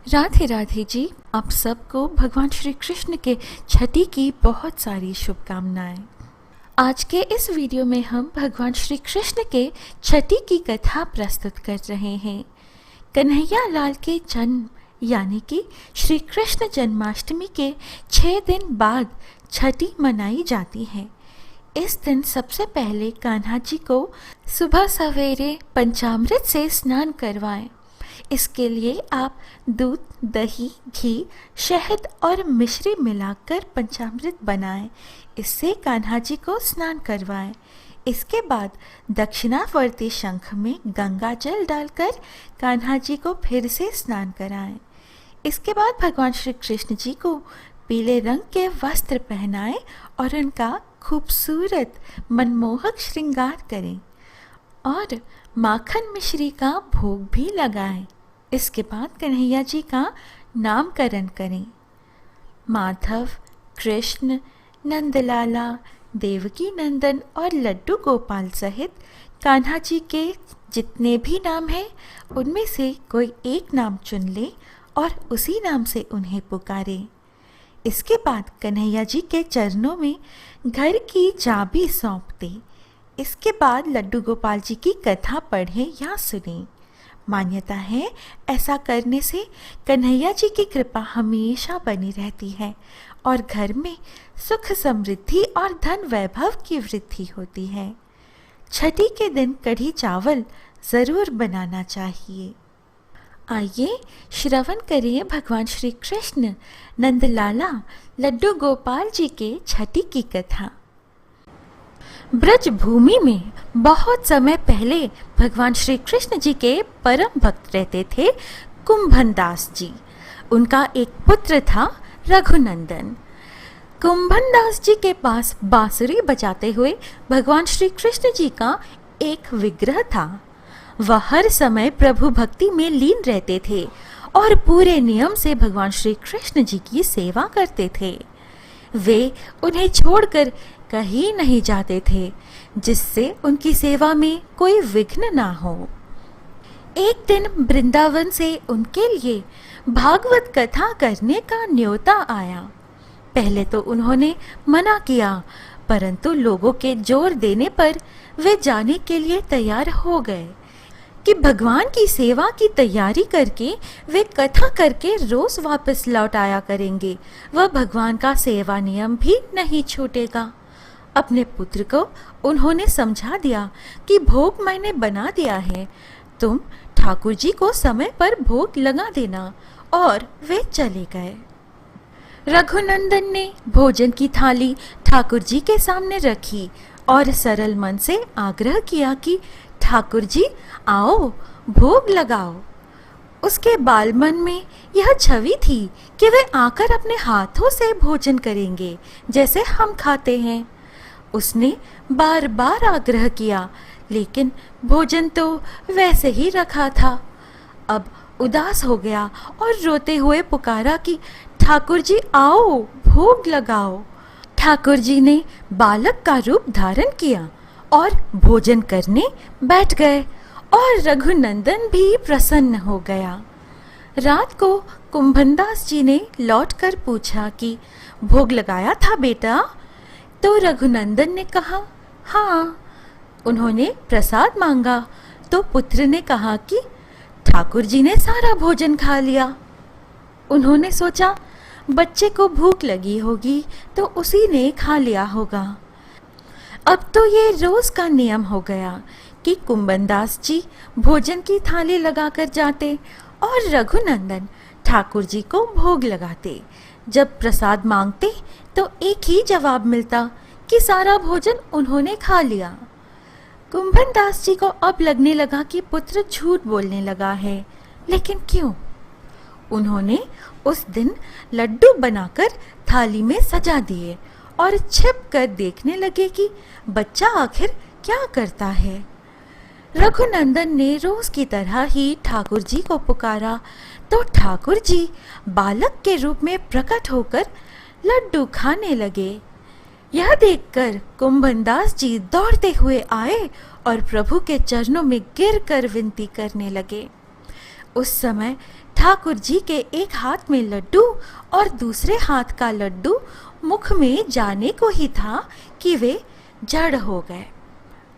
राधे राधे जी। आप सबको भगवान श्री कृष्ण के छठी की बहुत सारी शुभकामनाएं। आज के इस वीडियो में हम भगवान श्री कृष्ण के छठी की कथा प्रस्तुत कर रहे हैं। कन्हैया लाल के जन्म यानी कि श्री कृष्ण जन्माष्टमी के 6 दिन बाद छठी मनाई जाती है। इस दिन सबसे पहले कान्हा जी को सुबह सवेरे पंचामृत से स्नान करवाएं। इसके लिए आप दूध, दही, घी, शहद और मिश्री मिलाकर पंचामृत बनाएं। इससे कान्हा जी को स्नान करवाएं। इसके बाद दक्षिणावर्ती शंख में गंगा जल डालकर कान्हा जी को फिर से स्नान कराएं। इसके बाद भगवान श्री कृष्ण जी को पीले रंग के वस्त्र पहनाएं और उनका खूबसूरत मनमोहक श्रृंगार करें और माखन मिश्री का भोग भी लगाएं। इसके बाद कन्हैया जी का नामकरण करें। माधव, कृष्ण, नंदलाला, देवकी नंदन और लड्डू गोपाल सहित कान्हा जी के जितने भी नाम हैं उनमें से कोई एक नाम चुन ले और उसी नाम से उन्हें पुकारे। इसके बाद कन्हैया जी के चरणों में घर की चाबी सौंप दे। इसके बाद लड्डू गोपाल जी की कथा पढ़ें या सुनें। मान्यता है ऐसा करने से कन्हैया जी की कृपा हमेशा बनी रहती है और घर में सुख समृद्धि और धन वैभव की वृद्धि होती है। छठी के दिन कढ़ी चावल ज़रूर बनाना चाहिए। आइए श्रवण करिए भगवान श्री कृष्ण, नंदलाला, लड्डू गोपाल जी के छठी की कथा। ब्रज भूमि में बहुत समय पहले भगवान श्री कृष्ण जी के परम भक्त रहते थे कुंभन दास जी। उनका एक पुत्र था रघुनंदन। कुंभन दास जी के पास बांसुरी बजाते हुए भगवान श्री कृष्ण जी का एक विग्रह था। वह हर समय प्रभु भक्ति में लीन रहते थे और पूरे नियम से भगवान श्री कृष्ण जी की सेवा करते थे। वे उन्हें छोड़कर कहीं नहीं जाते थे जिससे उनकी सेवा में कोई विघ्न ना हो। एक दिन वृंदावन से उनके लिए भागवत कथा करने का न्योता आया। पहले तो उन्होंने मना किया, परंतु लोगों के जोर देने पर वे जाने के लिए तैयार हो गए कि भगवान की सेवा की तैयारी करके वे कथा करके रोज वापस लौट आया करेंगे। वह भगवान का सेवा नियम भी नहीं छूटेगा। अपने पुत्र को उन्होंने समझा दिया कि भोग मैंने बना दिया है, तुम ठाकुर जी को समय पर भोग लगा देना, और वे चले गए। रघुनंदन ने भोजन की थाली ठाकुर जी के सामने रखी और सरल मन से आग्रह किया कि ठाकुर जी आओ, भोग लगाओ। उसके बाल मन में यह छवि थी कि वे आकर अपने हाथों से भोजन करेंगे जैसे हम खाते हैं। उसने बार बार आग्रह किया, लेकिन भोजन तो वैसे ही रखा था। अब उदास हो गया और रोते हुए पुकारा कि ठाकुर जी आओ, भोग लगाओ। ठाकुर जी ने बालक का रूप धारण किया और भोजन करने बैठ गए और रघुनंदन भी प्रसन्न हो गया। रात को कुंभनदास जी ने लौटकर पूछा कि भोग लगाया था बेटा? तो रघुनंदन ने कहा हाँ। उन्होंने प्रसाद मांगा तो पुत्र ने कहा कि ठाकुर जी ने सारा भोजन खा लिया। उन्होंने सोचा बच्चे को भूख लगी होगी तो उसी ने खा लिया होगा। अब तो ये रोज का नियम हो गया कि कुंभनदास जी भोजन की थाली लगाकर जाते और रघुनंदन ठाकुर जी को भोग लगाते। जब प्रसाद मांगते तो एक ही जवाब मिलता कि सारा भोजन उन्होंने खा लिया। कुंभनदास जी को अब लगने लगा कि पुत्र झूठ बोलने लगा है, लेकिन क्यों? उन्होंने उस दिन लड्डू बनाकर थाली में सजा दिए और छिप कर देखने लगे कि बच्चा आखिर क्या करता है। रघुनंदन ने रोज की तरह ही ठाकुर जी को पुकारा तो ठाकुर जी बालक के रूप में प्रकट होकर लड्डू खाने लगे। यह देखकर कुंभनदास जी दौड़ते हुए आए और प्रभु के चरणों में गिरकर विनती करने लगे। उस समय ठाकुर जी के एक हाथ में लड्डू और दूसरे हाथ का लड्डू मुख में जाने को ही था कि वे जड़ हो गए।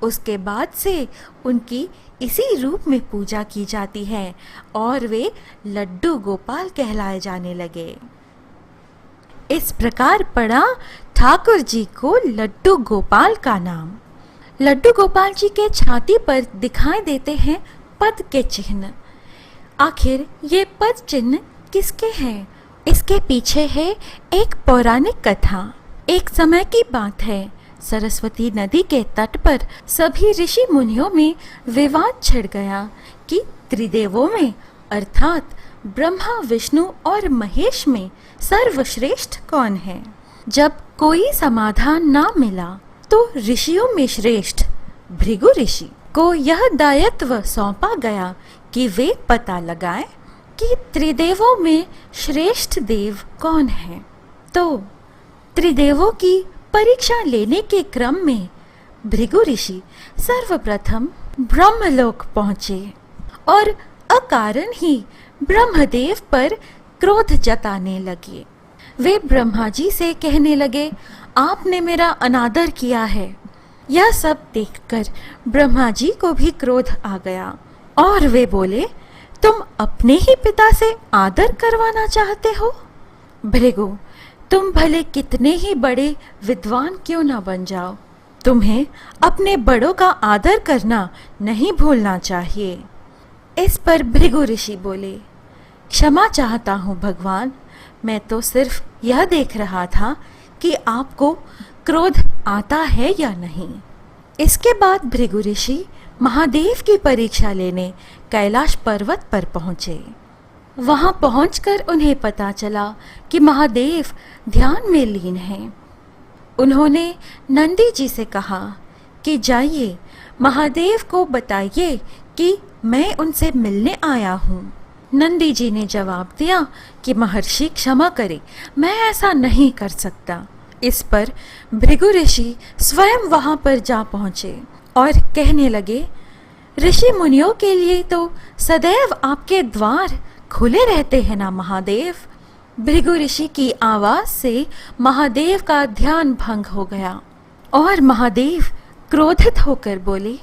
उसके बाद से उनकी इसी रूप में पूजा की जाती है और वे लड्डू गोपाल कहलाए जाने लगे। इस प्रकार पड़ा ठाकुर जी को लड्डू गोपाल का नाम। लड्डू गोपाल जी के छाती पर दिखाई देते हैं पद के चिन्ह। आखिर ये पद चिन्ह किसके हैं? इसके पीछे है एक पौराणिक कथा। एक समय की बात है, सरस्वती नदी के तट पर सभी ऋषि मुनियों में विवाद छिड़ गया कि त्रिदेवों में अर्थात ब्रह्मा, विष्णु और महेश में सर्वश्रेष्ठ कौन है। जब कोई समाधान ना मिला तो ऋषियों में श्रेष्ठ भृगु ऋषि को यह दायित्व सौंपा गया कि वे पता लगाएं कि त्रिदेवों में श्रेष्ठ देव कौन है। तो त्रिदेवों की परीक्षा लेने के क्रम में भृगु ऋषि सर्वप्रथम ब्रह्मलोक पहुंचे और अकारण ही ब्रह्मदेव पर क्रोध जताने लगे। वे ब्रह्मा जी से कहने लगे, आपने मेरा अनादर किया है। यह सब देखकर ब्रह्मा जी को भी क्रोध आ गया और वे बोले, तुम अपने ही पिता से आदर करवाना चाहते हो? भृगु, तुम भले कितने ही बड़े विद्वान क्यों ना बन जाओ, तुम्हें अपने बड़ों का आदर करना नहीं भूलना चाहिए। इस पर भृगु ऋषि बोले, क्षमा चाहता हूँ भगवान, मैं तो सिर्फ यह देख रहा था कि आपको क्रोध आता है या नहीं। इसके बाद भृगु ऋषि महादेव की परीक्षा लेने कैलाश पर्वत पर पहुंचे। वहां पहुंचकर उन्हें पता चला कि महादेव ध्यान में लीन हैं। उन्होंने नंदी जी से कहा कि जाइए महादेव को बताइए कि मैं उनसे मिलने आया हूँ। नंदी जी ने जवाब दिया कि महर्षि क्षमा करे, मैं ऐसा नहीं कर सकता। इस पर भृगु ऋषि स्वयं वहां पर जा पहुंचे और कहने लगे, ऋषि मुनियों के लिए तो सदैव आपके द्वार खुले रहते हैं ना महादेव। भृगु ऋषि की आवाज से महादेव का ध्यान भंग हो गया और महादेव क्रोधित होकर बोले,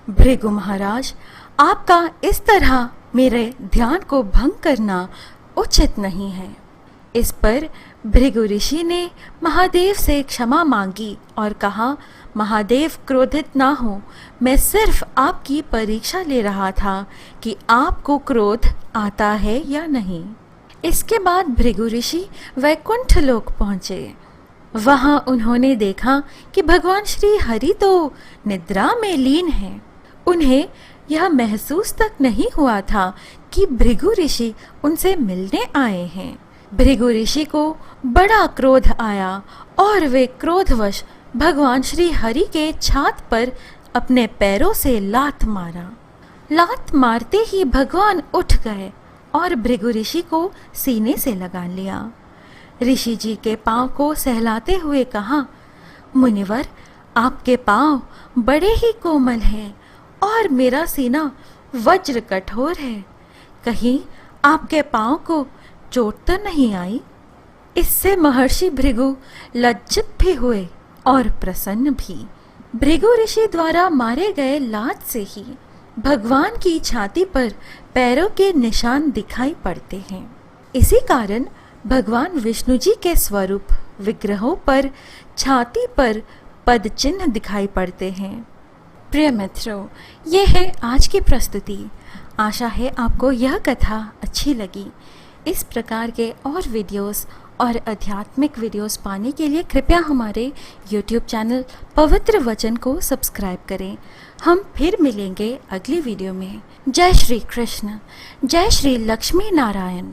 भृगु महाराज, आपका इस तरह मेरे ध्यान को भंग करना उचित नहीं है। इस पर भृगु ऋषि ने महादेव से क्षमा मांगी और कहा, महादेव क्रोधित ना हो, मैं सिर्फ आपकी परीक्षा ले रहा था कि आपको क्रोध आता है या नहीं। इसके बाद भृगु ऋषि वैकुंठ लोक पहुंचे। वहां उन्होंने देखा कि भगवान श्री हरि तो निद्रा में लीन हैं। उन्हें यह महसूस तक नहीं हुआ था कि भृगु ऋषि उनसे मिलने आए हैं। भृगु ऋषि को बड़ा क्रोध आया और वे क्रोधवश भगवान श्री हरि के छात पर अपने पैरों से लात मारा। लात मारते ही भगवान उठ गए और भृगु ऋषि को सीने से लगा लिया। ऋषि जी के पांव को सहलाते हुए कहा, मुनिवर, आपके पांव बड़े ही कोमल हैं और मेरा सीना वज्र कठोर है, कहीं आपके पांव को चोट तो नहीं आई? इससे महर्षि भृगु लज्जित भी हुए और प्रसन्न भी। भृगु ऋषि द्वारा मारे गए लात से ही भगवान की छाती पर पैरों के निशान दिखाई पड़ते हैं। इसी कारण भगवान विष्णु जी के स्वरूप विग्रहों पर छाती पर पद चिन्ह दिखाई पड़ते हैं। प्रिय मित्रों, ये है आज की प्रस्तुति। आशा है आपको यह कथा अच्छी लगी। इस प्रकार के और वीडियोस और आध्यात्मिक वीडियोस पाने के लिए कृपया हमारे YouTube चैनल पवित्र वचन को सब्सक्राइब करें। हम फिर मिलेंगे अगली वीडियो में। जय श्री कृष्ण, जय श्री लक्ष्मी नारायण।